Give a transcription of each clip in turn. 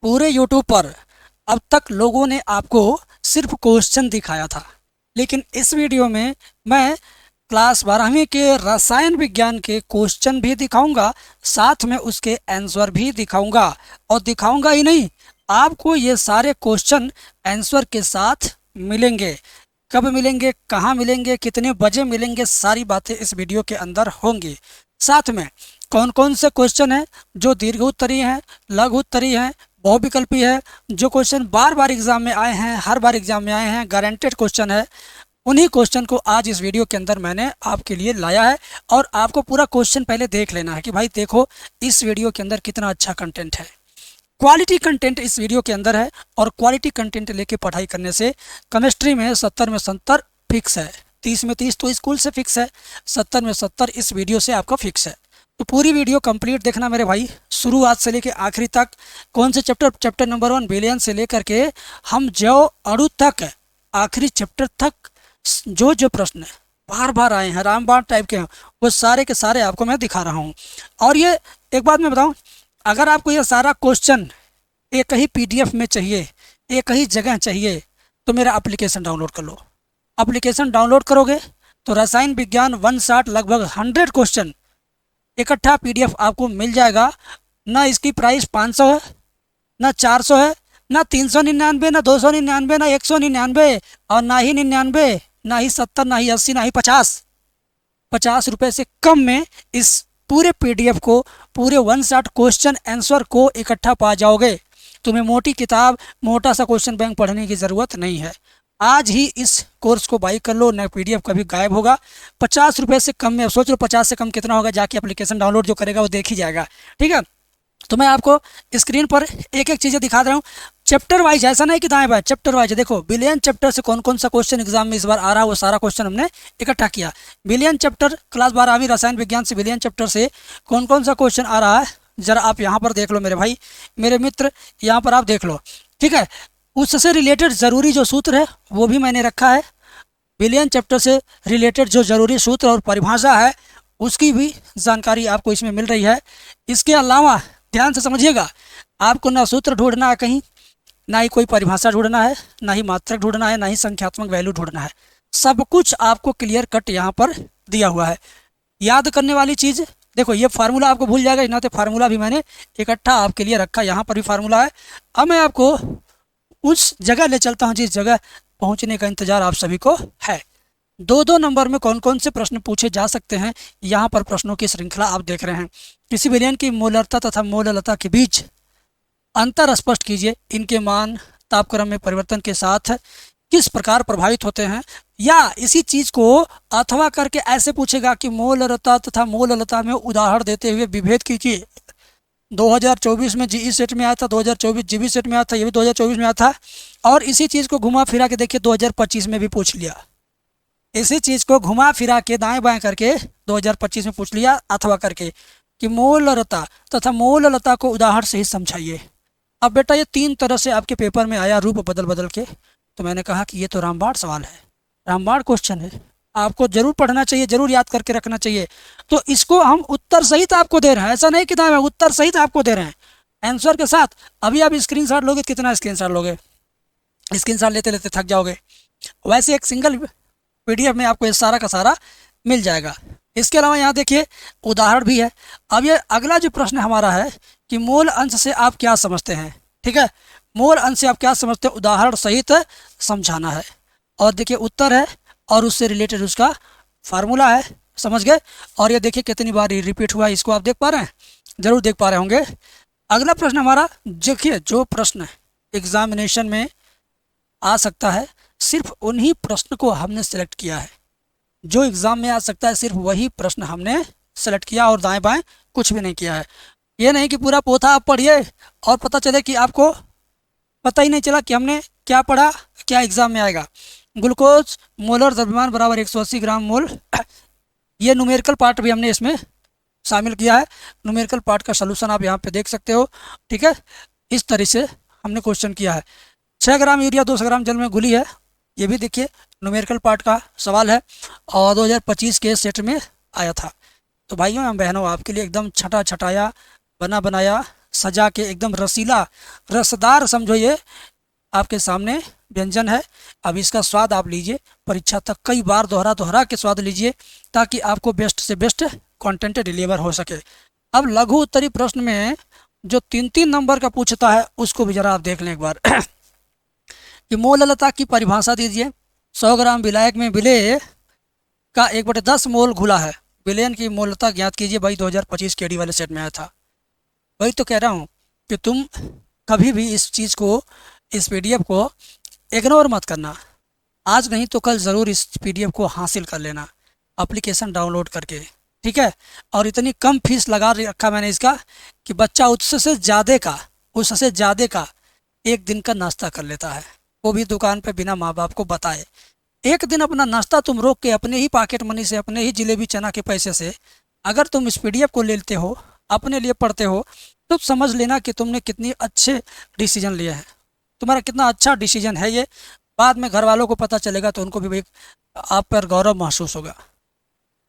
पूरे यूट्यूब पर अब तक लोगों ने आपको सिर्फ क्वेश्चन दिखाया था, लेकिन इस वीडियो में मैं क्लास 12वीं के रसायन विज्ञान के क्वेश्चन भी दिखाऊंगा, साथ में उसके आंसर भी दिखाऊंगा। और दिखाऊंगा ही नहीं, आपको ये सारे क्वेश्चन आंसर के साथ मिलेंगे। कब मिलेंगे, कहाँ मिलेंगे, कितने बजे मिलेंगे, सारी बातें इस वीडियो के अंदर होंगी। साथ में कौन कौन से क्वेश्चन हैं जो दीर्घ उत्तरीय हैं, लघु उत्तरीय हैं, बहुविकल्पी है, जो क्वेश्चन बार बार एग्जाम में आए हैं, हर बार एग्जाम में आए हैं, गारंटेड क्वेश्चन है, उन्हीं क्वेश्चन को आज इस वीडियो के अंदर मैंने आपके लिए लाया है। और आपको पूरा क्वेश्चन पहले देख लेना है कि भाई देखो इस वीडियो के अंदर कितना अच्छा कंटेंट है। क्वालिटी कंटेंट इस वीडियो के अंदर है, और क्वालिटी कंटेंट लेके पढ़ाई करने से केमिस्ट्री में 70 में 70 फिक्स है, 30 में 30 तो स्कूल से फिक्स है, 70 में 70 इस वीडियो से आपका फिक्स है। तो पूरी वीडियो कंप्लीट देखना मेरे भाई, शुरुआत से लेके आखिरी तक। कौन से चैप्टर नंबर 1 विलयन से लेकर के हम जो अणु तक, आखिरी चैप्टर तक जो प्रश्न बार बार आए हैं, रामबाण टाइप के हैं, वो सारे के सारे आपको मैं दिखा रहा हूँ। और ये एक बात मैं बताऊँ, अगर आपको ये सारा क्वेश्चन एक ही PDF में चाहिए, एक ही जगह चाहिए, तो मेरा एप्लीकेशन डाउनलोड कर लो। एप्लीकेशन डाउनलोड करोगे तो रसायन विज्ञान 160 लगभग 100 क्वेश्चन इकट्ठा PDF आपको मिल जाएगा। ना इसकी प्राइस 500 है, ना 400 है, ना 399, ना 299, ना 199, और ना ही 99, ना ही 70, ना ही 80, ना ही 50 रुपये से कम में इस पूरे PDF को, पूरे 160 क्वेश्चन आंसर को इकट्ठा पा जाओगे। तुम्हें मोटी किताब, मोटा सा क्वेश्चन बैंक पढ़ने की ज़रूरत नहीं है। आज ही इस कोर्स को बाई कर लो, न PDF कभी गायब होगा। 50 रुपये से कम में, सोच लो 50 से कम कितना होगा, जाके एप्लीकेशन डाउनलोड जो करेगा वो देख ही जाएगा। ठीक है, तो मैं आपको स्क्रीन पर एक एक चीज़ें दिखा रहा हूँ चैप्टर वाइज, ऐसा नहीं कि दाएं बाएं, चैप्टर वाइज। देखो विलियन चैप्टर से कौन कौन सा क्वेश्चन एग्जाम में इस बार आ रहा है, वो सारा क्वेश्चन हमने इकट्ठा किया। विलियन चैप्टर क्लास 12वीं रसायन विज्ञान से विलियन चैप्टर से कौन कौन सा क्वेश्चन आ रहा है, ज़रा आप यहाँ पर देख लो मेरे भाई, मेरे मित्र, यहाँ पर आप देख लो। ठीक है, उससे रिलेटेड ज़रूरी जो सूत्र है वो भी मैंने रखा है। विलियन चैप्टर से रिलेटेड जो ज़रूरी सूत्र और परिभाषा है उसकी भी जानकारी आपको इसमें मिल रही है। इसके अलावा ध्यान से समझिएगा, आपको ना सूत्र ढूंढना है कहीं, ना ही कोई परिभाषा ढूंढना है, ना ही मात्रक ढूंढना है, ना ही संख्यात्मक वैल्यू ढूंढना है। सब कुछ आपको क्लियर कट यहाँ पर दिया हुआ है। याद करने वाली चीज़ देखो, ये फार्मूला आपको भूल जाएगा, इतना तो फार्मूला भी मैंने इकट्ठा आपके लिए रखा, यहाँ पर भी फार्मूला है। अब मैं आपको उस जगह ले चलता हूँ जिस जगह पहुँचने का इंतज़ार आप सभी को है। 2-2 नंबर में कौन कौन से प्रश्न पूछे जा सकते हैं, यहाँ पर प्रश्नों की श्रृंखला आप देख रहे हैं। किसी विलयन की मोलरता तथा मोललता के बीच अंतर स्पष्ट कीजिए, इनके मान तापक्रम में परिवर्तन के साथ किस प्रकार प्रभावित होते हैं। या इसी चीज़ को अथवा करके ऐसे पूछेगा कि मोलरता तथा मोललता में उदाहरण देते हुए विभेद कीजिए। 2024 में GE सेट में आया था, 2024 GB सेट में आया था, ये भी 2024 में आया था। और इसी चीज़ को घुमा फिरा के देखिए 2025 में भी पूछ लिया। इसी चीज़ को घुमा फिरा के दाएं बाएं करके 2025 में पूछ लिया, अथवा करके कि मोलरता तथा मोललता को उदाहरण से ही समझाइए। अब बेटा ये 3 तरह से आपके पेपर में आया, रूप बदल बदल के, तो मैंने कहा कि ये तो रामबाण सवाल है, रामबाण क्वेश्चन है, आपको जरूर पढ़ना चाहिए, जरूर याद करके रखना चाहिए। तो इसको हम उत्तर सहित आपको दे रहे हैं, ऐसा नहीं कि दाएं उत्तर सहित आपको दे रहे हैं आंसर के साथ। अभी आप स्क्रीनशॉट लोगे, कितना स्क्रीनशॉट लोगे, स्क्रीनशॉट लेते लेते थक जाओगे। वैसे एक सिंगल PDF में आपको ये सारा का सारा मिल जाएगा। इसके अलावा यहाँ देखिए उदाहरण भी है। अब ये अगला जो प्रश्न हमारा है कि मूल अंश से आप क्या समझते हैं। ठीक है, मूल अंश से आप क्या समझते हैं, उदाहरण सहित समझाना है। और देखिए उत्तर है और उससे रिलेटेड उसका फार्मूला है, समझ गए। और ये देखिए कितनी बार रिपीट हुआ है, इसको आप देख पा रहे हैं, जरूर देख पा रहे होंगे। अगला प्रश्न हमारा देखिए, जो प्रश्न एग्जामिनेशन में आ सकता है सिर्फ उन्हीं प्रश्न को हमने सेलेक्ट किया है, जो एग्ज़ाम में आ सकता है सिर्फ वही प्रश्न हमने सेलेक्ट किया, और दाएं बाएं कुछ भी नहीं किया है। ये नहीं कि पूरा पोथा आप पढ़िए और पता चले कि आपको पता ही नहीं चला कि हमने क्या पढ़ा, क्या एग्ज़ाम में आएगा। ग्लूकोज मोलर द्रव्यमान बराबर 180 ग्राम मोल, ये न्यूमेरिकल पार्ट भी हमने इसमें शामिल किया है। न्यूमेरिकल पार्ट का सलूशन आप यहाँ पे देख सकते हो। ठीक है, इस तरह से हमने क्वेश्चन किया है। 6 ग्राम यूरिया 200 ग्राम जल में घुली है, ये भी देखिए न्यूमेरिकल पार्ट का सवाल है, और 2025 के सेट में आया था। तो भाइयों एवं बहनों, आपके लिए एकदम छटा छटाया, बना बनाया सजा के एकदम रसीला रसदार समझो ये आपके सामने व्यंजन है। अब इसका स्वाद आप लीजिए, परीक्षा तक कई बार दोहरा दोहरा के स्वाद लीजिए ताकि आपको बेस्ट से बेस्ट कंटेंट डिलीवर हो सके। अब लघु उत्तरीय प्रश्न में जो 3-3 नंबर का पूछता है उसको भी जरा आप देख लें एक बार। कि मोललता की परिभाषा दीजिए। 100 ग्राम विलायक में विलेय का 1/10 मोल घुला है, विलयन की मोलता ज्ञात कीजिए। भाई 2025 केडी वाले सेट में आया था। वही तो कह रहा हूँ कि तुम कभी भी इस चीज़ को, इस पीडीएफ को इग्नोर मत करना। आज नहीं तो कल ज़रूर इस पीडीएफ को हासिल कर लेना एप्लीकेशन डाउनलोड करके, ठीक है। और इतनी कम फीस लगा रखा मैंने इसका कि बच्चा उससे ज़्यादा का एक दिन का नाश्ता कर लेता है, वो भी दुकान पे बिना माँ बाप को बताए। एक दिन अपना नाश्ता तुम रोक के अपने ही पॉकेट मनी से, अपने ही जिलेबी चना के पैसे से अगर तुम इस पीडीएफ को लेते हो, अपने लिए पढ़ते हो, तो समझ लेना कि तुमने कितनी अच्छे डिसीजन लिए हैं, तुम्हारा कितना अच्छा डिसीजन है ये। बाद में घर वालों को पता चलेगा तो उनको भी आप पर गौरव महसूस होगा,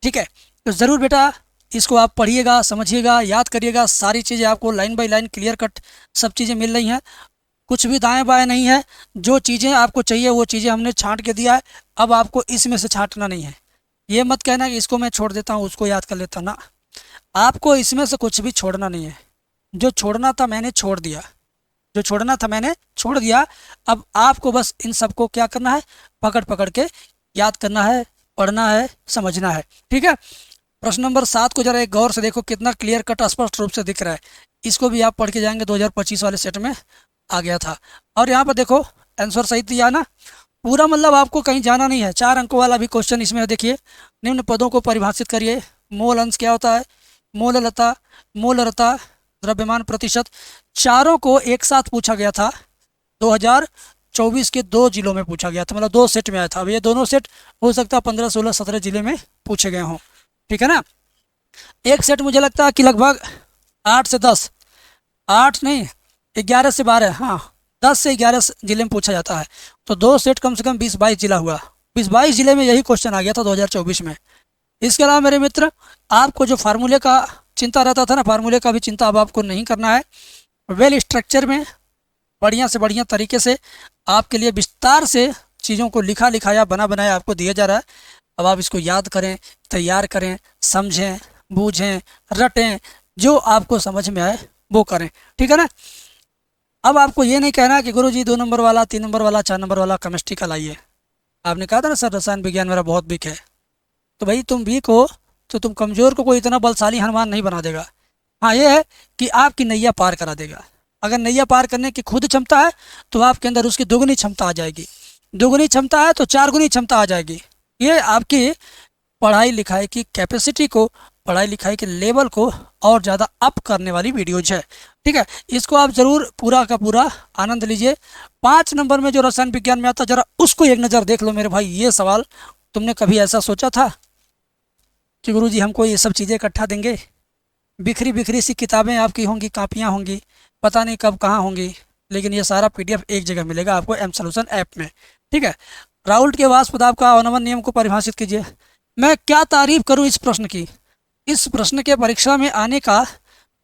ठीक है। तो ज़रूर बेटा इसको आप पढ़िएगा, समझिएगा, याद करिएगा। सारी चीज़ें आपको line by line clear cut सब चीज़ें मिल रही हैं, कुछ भी दाएं बाएं नहीं है। जो चीज़ें आपको चाहिए वो चीज़ें हमने छांट के दिया है। अब आपको इसमें से छांटना नहीं है। ये मत कहना कि इसको मैं छोड़ देता हूँ, उसको याद कर लेता हूँ ना। आपको इसमें से कुछ भी छोड़ना नहीं है। जो छोड़ना था मैंने छोड़ दिया, जो छोड़ना था मैंने छोड़ दिया। अब आपको बस इन सबको क्या करना है, पकड़ पकड़ के याद करना है, पढ़ना है, समझना है, ठीक है। प्रश्न नंबर 7 को जरा एक गौर से देखो, कितना क्लियर कट स्पष्ट रूप से दिख रहा है। इसको भी आप पढ़ के जाएंगे, 2025 वाले सेट में आ गया था। और यहाँ पर देखो आंसर सही दिया ना पूरा, मतलब आपको कहीं जाना नहीं है। 4 अंकों वाला भी क्वेश्चन इसमें है। देखिए, निम्न पदों को परिभाषित करिए। मोल अंश क्या होता है, मोललता, मोलरता, द्रव्यमान प्रतिशत, चारों को एक साथ पूछा गया था। 2024 के 2 जिलों में पूछा गया था, मतलब 2 सेट में आया था। अब ये दोनों सेट हो सकता है 15, 16, 17 जिले में पूछे गए हों, ठीक है ना। एक सेट मुझे लगता है कि लगभग 8 से 10, 8 नहीं 11 से 12, हाँ 10 से 11 जिले में पूछा जाता है। तो 2 सेट कम से कम 20-22 जिला हुआ। 20-22 जिले में यही क्वेश्चन आ गया था 2024 में। इसके अलावा मेरे मित्र, आपको जो फार्मूले का चिंता रहता था ना, फार्मूले का भी चिंता अब आपको नहीं करना है। वेल स्ट्रक्चर में बढ़िया से बढ़िया तरीके से आपके लिए विस्तार से चीज़ों को लिखा लिखाया बना बनाया आपको दिया जा रहा है। अब आप इसको याद करें, तैयार करें, समझें, बूझें, रटें, जो आपको समझ में आए वो करें, ठीक है ना। अब आपको ये नहीं कहना कि गुरुजी 2 नंबर वाला, 3 नंबर वाला, 4 नंबर वाला केमिस्ट्री का लाइए। आपने कहा था ना सर रसायन विज्ञान मेरा बहुत वीक है, तो भाई तुम वीक हो तो तुम कमज़ोर को कोई इतना बलशाली हनुमान नहीं बना देगा। हाँ ये है कि आपकी नैया पार करा देगा। अगर नैया पार करने की खुद क्षमता है तो आपके अंदर उसकी दुगनी क्षमता आ जाएगी, दुगनी क्षमता है तो 4 गुनी क्षमता आ जाएगी। ये आपकी पढ़ाई लिखाई की कैपेसिटी को, पढ़ाई लिखाई के लेवल को और ज़्यादा अप करने वाली वीडियोज है, ठीक है। इसको आप ज़रूर पूरा का पूरा आनंद लीजिए। 5 नंबर में जो रसायन विज्ञान में आता, ज़रा उसको एक नज़र देख लो मेरे भाई। ये सवाल तुमने कभी ऐसा सोचा था कि गुरुजी हमको ये सब चीज़ें इकट्ठा देंगे? बिखरी बिखरी सी किताबें आपकी होंगी, कापियाँ होंगी, पता नहीं कब कहाँ होंगी, लेकिन ये सारा पीडीएफ एक जगह मिलेगा आपको एम सॉल्यूशन ऐप में, ठीक है। राउल्ट के वाष्प दाब का अवनमन नियम को परिभाषित कीजिए। मैं क्या तारीफ करूँ इस प्रश्न की। इस प्रश्न के परीक्षा में आने का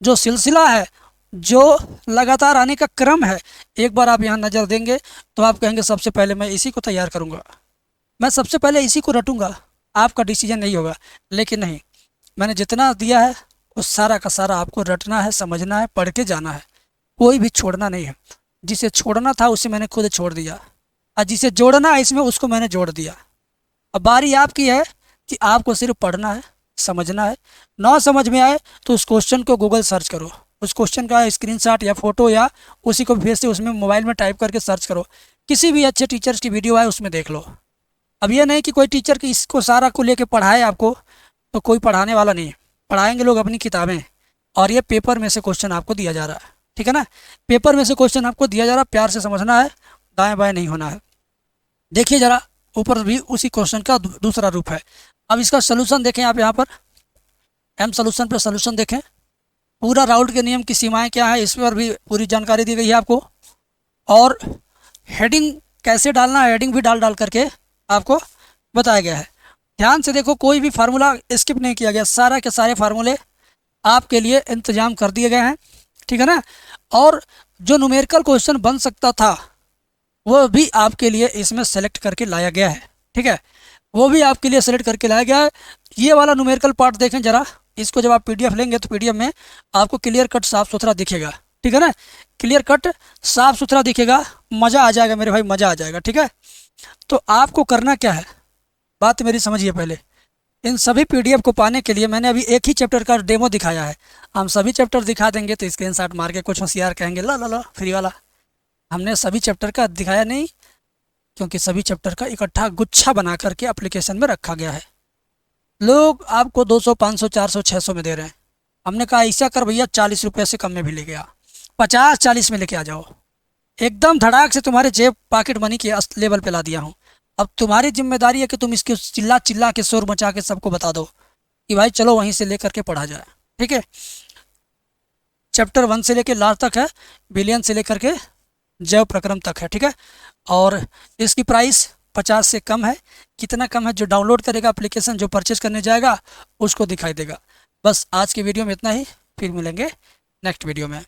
जो सिलसिला है, जो लगातार आने का क्रम है, एक बार आप यहाँ नज़र देंगे तो आप कहेंगे सबसे पहले मैं इसी को तैयार करूँगा, मैं सबसे पहले इसी को रटूँगा। आपका डिसीजन नहीं होगा, लेकिन नहीं, मैंने जितना दिया है उस सारा का सारा आपको रटना है, समझना है, पढ़ के जाना है, कोई भी छोड़ना नहीं है। जिसे छोड़ना था उसे मैंने खुद छोड़ दिया, और जिसे जोड़ना है इसमें उसको मैंने जोड़ दिया। अब बारी आपकी है कि आपको सिर्फ पढ़ना है, समझना है। ना समझ में आए तो उस क्वेश्चन को गूगल सर्च करो, उस क्वेश्चन का स्क्रीनशॉट या फोटो या उसी को भेज से उसमें मोबाइल में टाइप करके सर्च करो। किसी भी अच्छे टीचर्स की वीडियो आए उसमें देख लो। अब ये नहीं कि कोई टीचर की इसको सारा को लेके पढ़ाए आपको, तो कोई पढ़ाने वाला नहीं है। पढ़ाएंगे लोग अपनी किताबें, और ये पेपर में से क्वेश्चन आपको दिया जा रहा है, ठीक है ना। पेपर में से क्वेश्चन आपको दिया जा रहा है, प्यार से समझना है, दाएं बाएं नहीं होना है। देखिए जरा ऊपर भी उसी क्वेश्चन का दूसरा रूप है। अब इसका सोल्यूशन देखें आप, यहाँ पर एम सोल्यूशन पर सोल्यूशन देखें। पूरा राउल्ट के नियम की सीमाएं क्या है इस पर भी पूरी जानकारी दी गई है आपको, और हेडिंग कैसे डालना है, हेडिंग भी डाल डाल करके आपको बताया गया है। ध्यान से देखो, कोई भी फार्मूला स्किप नहीं किया गया, सारा के सारे फार्मूले आपके लिए इंतजाम कर दिए गए हैं। ठीक है ना। और जो न्यूमेरिकल क्वेश्चन बन सकता था वो भी आपके लिए इसमें सेलेक्ट करके लाया गया है। ठीक है, वो भी आपके लिए सेलेक्ट करके लाया गया है। ये वाला न्यूमेरिकल पार्ट देखें ज़रा, इसको जब आप पीडीएफ लेंगे तो पीडीएफ में आपको क्लियर कट साफ सुथरा दिखेगा। ठीक है ना, क्लियर कट साफ सुथरा दिखेगा, मज़ा आ जाएगा मेरे भाई, मज़ा आ जाएगा। ठीक है, तो आपको करना क्या है, बात मेरी समझिए पहले। इन सभी पीडीएफ को पाने के लिए मैंने अभी एक ही चैप्टर का डेमो दिखाया है। हम सभी चैप्टर दिखा देंगे तो स्क्रीनशॉट मार के कुछ होशियार कहेंगे ला ला ला फ्री वाला। हमने सभी चैप्टर का दिखाया नहीं, क्योंकि सभी चैप्टर का इकट्ठा गुच्छा बना करके एप्लीकेशन में रखा गया है। लोग आपको 200, 500, 400, 600 में दे रहे हैं। हमने कहा ऐसा कर भैया 40 रुपये से कम में भी लेके आ, 50, 40 में लेके आ जाओ। एकदम धड़ाक से तुम्हारे जेब पॉकेट मनी के लेवल पे ला दिया हूँ। अब तुम्हारी जिम्मेदारी है कि तुम इसके चिल्ला चिल्ला के शोर मचा के सबको बता दो कि भाई चलो वहीं से लेकर के पढ़ा जाए। ठीक है, चैप्टर 1 से लेकर लास्ट तक है, बिलियन से लेकर के जैव प्रक्रम तक है। ठीक है, और इसकी प्राइस 50 से कम है। कितना कम है, जो डाउनलोड करेगा एप्लीकेशन, जो परचेज करने जाएगा उसको दिखाई देगा। बस आज की वीडियो में इतना ही, फिर मिलेंगे नेक्स्ट वीडियो में।